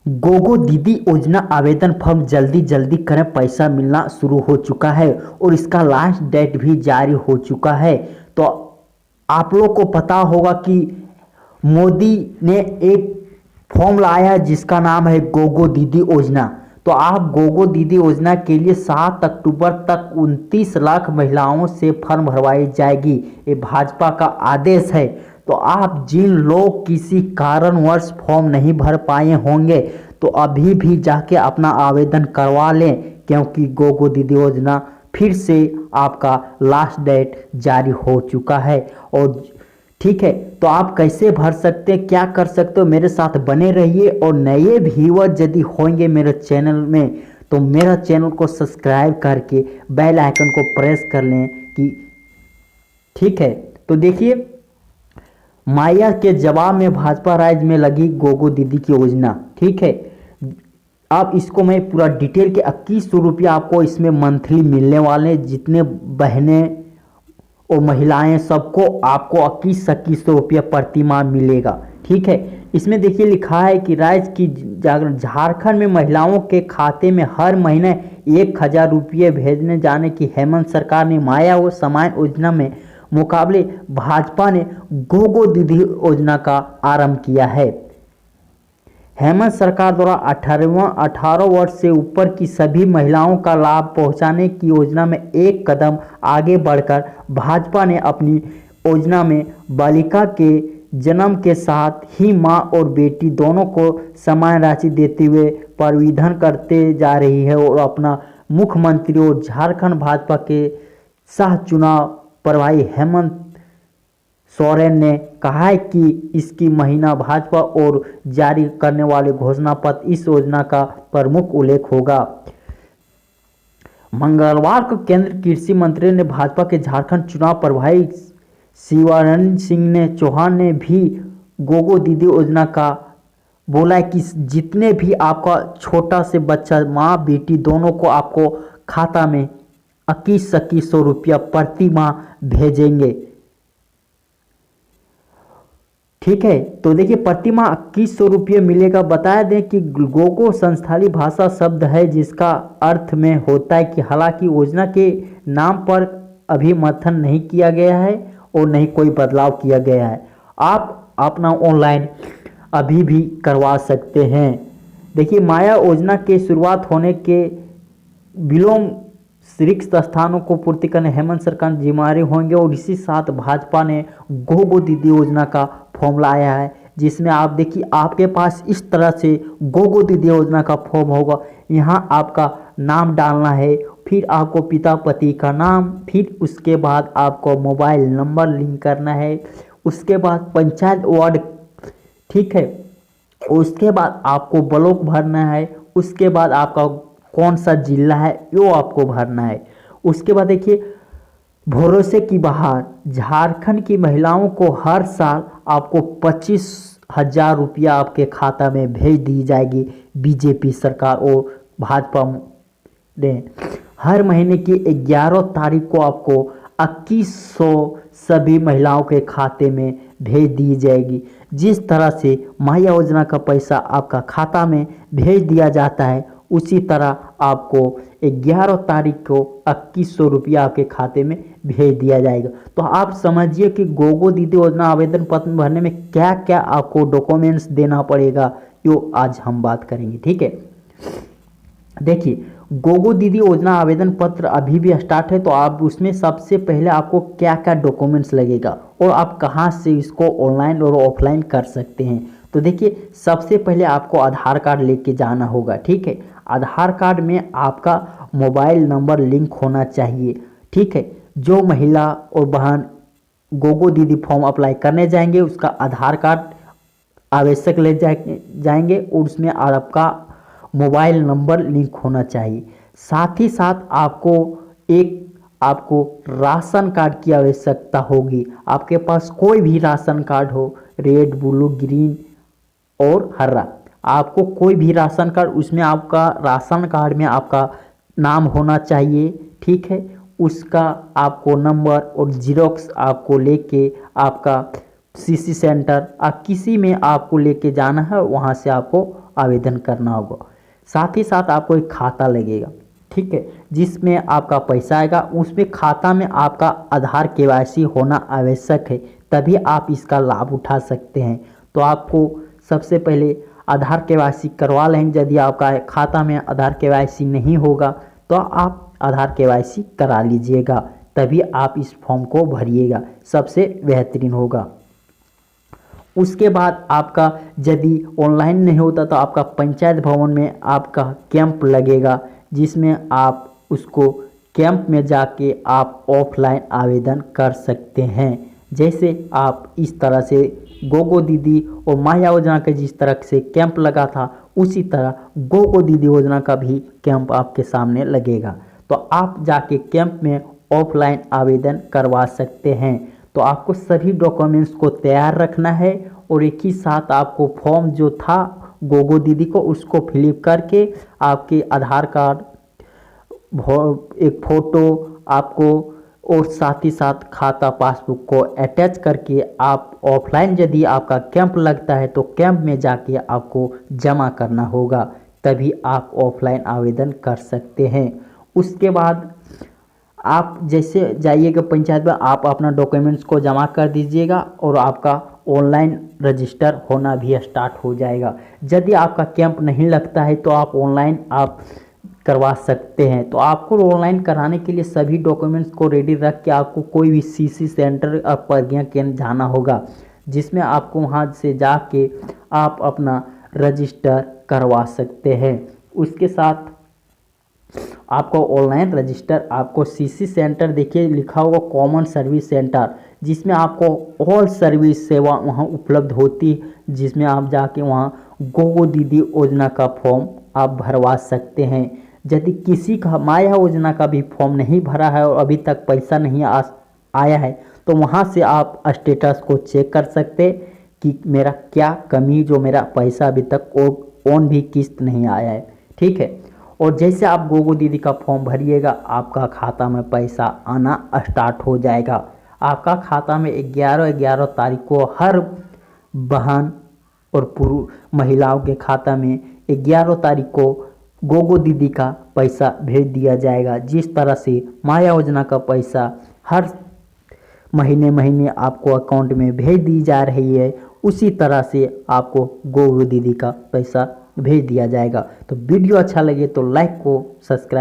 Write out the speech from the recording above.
गोगो दीदी योजना आवेदन फॉर्म जल्दी जल्दी करें, पैसा मिलना शुरू हो चुका है और इसका लास्ट डेट भी जारी हो चुका है। तो आप लोग को पता होगा कि मोदी ने एक फॉर्म लाया जिसका नाम है गोगो दीदी योजना। तो आप गोगो दीदी योजना के लिए 7 अक्टूबर तक 29 लाख महिलाओं से फॉर्म भरवाई जाएगी, ये भाजपा का आदेश है। तो आप जिन लोग किसी कारणवश फॉर्म नहीं भर पाए होंगे तो अभी भी जाके अपना आवेदन करवा लें, क्योंकि गोगो दीदी योजना फिर से आपका लास्ट डेट जारी हो चुका है। और ठीक है, तो आप कैसे भर सकते हैं, क्या कर सकते हो, मेरे साथ बने रहिए। और नए व्यूअर यदि होंगे मेरे चैनल में तो मेरा चैनल को सब्सक्राइब करके बेल आइकन को प्रेस कर लें कि ठीक है। तो देखिए, माया के जवाब में भाजपा राज्य में लगी गोगो दीदी की योजना। ठीक है, अब इसको मैं पूरा डिटेल के 2100 रुपया आपको इसमें मंथली मिलने वाले, जितने बहनें और महिलाएं सबको आपको 2100 रुपया प्रति माह मिलेगा। ठीक है, इसमें देखिए लिखा है कि राज्य की झारखंड में महिलाओं के खाते में हर महीने 1000 रुपये भेजने जाने की हेमंत सरकार ने माया और समान योजना में मुकाबले भाजपा ने गोगो दीदी योजना का आरंभ किया है। हेमंत सरकार द्वारा 18 वर्ष से ऊपर की सभी महिलाओं का लाभ पहुंचाने की योजना में एक कदम आगे बढ़कर भाजपा ने अपनी योजना में बालिका के जन्म के साथ ही मां और बेटी दोनों को समान राशि देते हुए प्रावधान करते जा रही है। और अपना मुख्यमंत्री और झारखंड भाजपा के सह चुनाव प्रभारी हेमंत सोरेन ने कहा है कि इसकी महीना भाजपा और जारी करने वाले घोषणा पत्र इस योजना का प्रमुख उल्लेख होगा। मंगलवार को केंद्रीय कृषि मंत्री ने भाजपा के झारखंड चुनाव प्रभारी शिवरंजन सिंह चौहान ने भी गोगो दीदी योजना का बोला है कि जितने भी आपका छोटा से बच्चा माँ बेटी दोनों को आपको खाता में 2100 रुपया प्रति माह भेजेंगे। ठीक है, तो देखिए प्रति माह 2100 रुपये मिलेगा। बताया दें कि गोगो संस्थाली भाषा शब्द है जिसका अर्थ में होता है कि हालांकि योजना के नाम पर अभी मंथन नहीं किया गया है और नहीं कोई बदलाव किया गया है, आप अपना ऑनलाइन अभी भी करवा सकते हैं। देखिए, माया योजना के शुरुआत होने के विलोम रिक्त स्थानों को पूर्ति करने हेमंत सरकार जिम्मेदारी होंगे। और इसी साथ भाजपा ने गोगो दीदी योजना का फॉर्म लाया है, जिसमें आप देखिए आपके पास इस तरह से गोगो दीदी योजना का फॉर्म होगा। यहाँ आपका नाम डालना है, फिर आपको पिता पति का नाम, फिर उसके बाद आपको मोबाइल नंबर लिंक करना है, उसके बाद पंचायत वार्ड, ठीक है, उसके बाद आपको ब्लॉक भरना है, उसके बाद आपका कौन सा जिला है वो आपको भरना है। उसके बाद देखिए, भरोसे की बहार, झारखंड की महिलाओं को हर साल आपको 25,000 रुपया आपके खाता में भेज दी जाएगी। बीजेपी सरकार और भाजपा ने हर महीने की 11 तारीख को आपको 2100 सभी महिलाओं के खाते में भेज दी जाएगी। जिस तरह से माया योजना का पैसा आपका खाता में भेज दिया जाता है, उसी तरह आपको 11 तारीख को 2100 रुपया आपके खाते में भेज दिया जाएगा। तो आप समझिए कि गोगो दीदी योजना आवेदन पत्र भरने में क्या क्या आपको डॉक्यूमेंट्स देना पड़ेगा, यो आज हम बात करेंगे। ठीक है, देखिए गोगो दीदी योजना आवेदन पत्र अभी भी स्टार्ट है, तो आप उसमें सबसे पहले आपको क्या क्या डॉक्यूमेंट्स लगेगा और आप कहाँ से इसको ऑनलाइन और ऑफलाइन कर सकते हैं। तो देखिए, सबसे पहले आपको आधार कार्ड लेके जाना होगा। ठीक है, आधार कार्ड में आपका मोबाइल नंबर लिंक होना चाहिए। ठीक है, जो महिला और बहन गोगो दीदी फॉर्म अप्लाई करने जाएंगे उसका आधार कार्ड आवश्यक ले जाएंगे और उसमें आपका मोबाइल नंबर लिंक होना चाहिए। साथ ही साथ आपको राशन कार्ड की आवश्यकता होगी। आपके पास कोई भी राशन कार्ड हो, रेड, ब्लू, ग्रीन और हरा, आपको कोई भी राशन कार्ड, उसमें आपका राशन कार्ड में आपका नाम होना चाहिए। ठीक है, उसका आपको नंबर और जीरोक्स आपको लेके आपका सीसी सेंटर किसी में आपको लेके जाना है, वहाँ से आपको आवेदन करना होगा। साथ ही साथ आपको एक खाता लगेगा, ठीक है, जिसमें आपका पैसा आएगा। उसमें खाता में आपका आधार केवाईसी होना आवश्यक है, तभी आप इसका लाभ उठा सकते हैं। तो आपको सबसे पहले आधार केवाईसी करवा लें। यदि आपका खाता में आधार केवाईसी नहीं होगा तो आप आधार केवाईसी करा लीजिएगा, तभी आप इस फॉर्म को भरिएगा, सबसे बेहतरीन होगा। उसके बाद आपका यदि ऑनलाइन नहीं होता तो आपका पंचायत भवन में आपका कैंप लगेगा, जिसमें आप उसको कैंप में जाके आप ऑफलाइन आवेदन कर सकते हैं। जैसे आप इस तरह से गोगो दीदी और माया योजना के जिस तरह से कैंप लगा था, उसी तरह गोगो दीदी योजना का भी कैंप आपके सामने लगेगा। तो आप जाके कैंप में ऑफलाइन आवेदन करवा सकते हैं। तो आपको सभी डॉक्यूमेंट्स को तैयार रखना है और एक ही साथ आपको फॉर्म जो था गोगो दीदी को उसको फिलअप करके आपके आधार कार्ड, एक फ़ोटो आपको और साथ ही साथ खाता पासबुक को अटैच करके आप ऑफलाइन यदि आपका कैंप लगता है तो कैंप में जाके आपको जमा करना होगा, तभी आप ऑफलाइन आवेदन कर सकते हैं। उसके बाद आप जैसे जाइएगा पंचायत में, आप अपना डॉक्यूमेंट्स को जमा कर दीजिएगा और आपका ऑनलाइन रजिस्टर होना भी स्टार्ट हो जाएगा। यदि आपका कैंप नहीं लगता है तो आप ऑनलाइन आप करवा सकते हैं। तो आपको ऑनलाइन कराने के लिए सभी डॉक्यूमेंट्स को रेडी रख के आपको कोई भी सीसी सेंटर और प्रज्ञा केंद्र जाना होगा, जिसमें आपको वहां से जाके आप अपना रजिस्टर करवा सकते हैं। उसके साथ आपको ऑनलाइन रजिस्टर, आपको सीसी सेंटर देखिए लिखा होगा कॉमन सर्विस सेंटर, जिसमें आपको ऑल सर्विस सेवा वहां उपलब्ध होती, जिसमें आप जाके वहां गोगो दीदी योजना का फॉर्म आप भरवा सकते हैं। यदि किसी का माया योजना का भी फॉर्म नहीं भरा है और अभी तक पैसा नहीं आया है तो वहां से आप स्टेटस को चेक कर सकते कि मेरा क्या कमी, जो मेरा पैसा अभी तक ऑन भी किस्त नहीं आया है, ठीक है। और जैसे आप गोगो दीदी का फॉर्म भरिएगा आपका खाता में पैसा आना स्टार्ट हो जाएगा। आपका खाता में 11 तारीख को हर बहन और पुरुष महिलाओं के खाता में 11 तारीख को गोगो दीदी का पैसा भेज दिया जाएगा। जिस तरह से माया योजना का पैसा हर महीने आपको अकाउंट में भेज दी जा रही है, उसी तरह से आपको गोगो दीदी का पैसा भेज दिया जाएगा। तो वीडियो अच्छा लगे तो लाइक को सब्सक्राइब